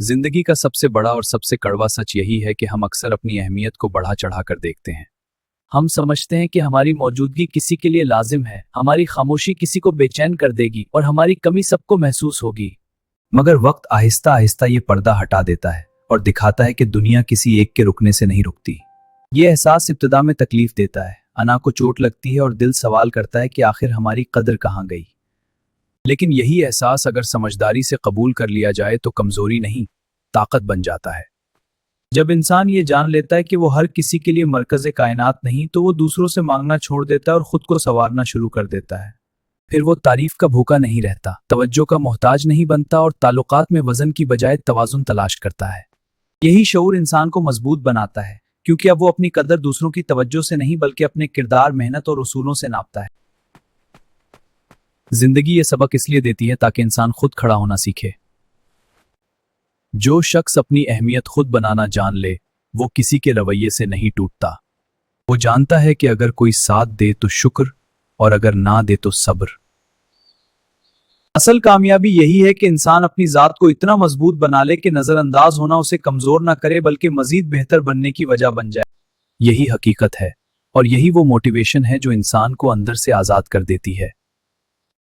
जिंदगी का सबसे बड़ा और सबसे कड़वा सच यही है कि हम अक्सर अपनी अहमियत को बढ़ा चढ़ा कर देखते हैं। हम समझते हैं कि हमारी मौजूदगी किसी के लिए लाजिम है, हमारी खामोशी किसी को बेचैन कर देगी और हमारी कमी सबको महसूस होगी। मगर वक्त आहिस्ता आहिस्ता ये पर्दा हटा देता है और दिखाता है कि दुनिया किसी एक के रुकने से नहीं रुकती। ये एहसास इब्तिदा में तकलीफ देता है, अना को चोट लगती है और दिल सवाल करता है कि आखिर हमारी कदर कहाँ गई। लेकिन यही एहसास अगर समझदारी से कबूल कर लिया जाए तो कमजोरी नहीं, ताकत बन जाता है। जब इंसान ये जान लेता है कि वो हर किसी के लिए मरकज़े कायनात नहीं, तो वो दूसरों से मांगना छोड़ देता है और खुद को संवारना शुरू कर देता है। फिर वो तारीफ का भूखा नहीं रहता, तवज्जो का मोहताज नहीं बनता और ताल्लुकात में वजन की बजाय तवाज़ुन तलाश करता है। यही शऊर इंसान को मजबूत बनाता है, क्योंकि अब वो अपनी कदर दूसरों की तवज्जो से नहीं बल्कि अपने किरदार, मेहनत और उसूलों से नापता है। जिंदगी ये सबक इसलिए देती है ताकि इंसान खुद खड़ा होना सीखे। जो शख्स अपनी अहमियत खुद बनाना जान ले, वो किसी के रवैये से नहीं टूटता। वो जानता है कि अगर कोई साथ दे तो शुक्र और अगर ना दे तो सब्र। असल कामयाबी यही है कि इंसान अपनी जात को इतना मजबूत बना ले कि नजरअंदाज होना उसे कमजोर ना करे बल्कि मजीद बेहतर बनने की वजह बन जाए। यही हकीकत है और यही वो मोटिवेशन है जो इंसान को अंदर से आजाद कर देती है।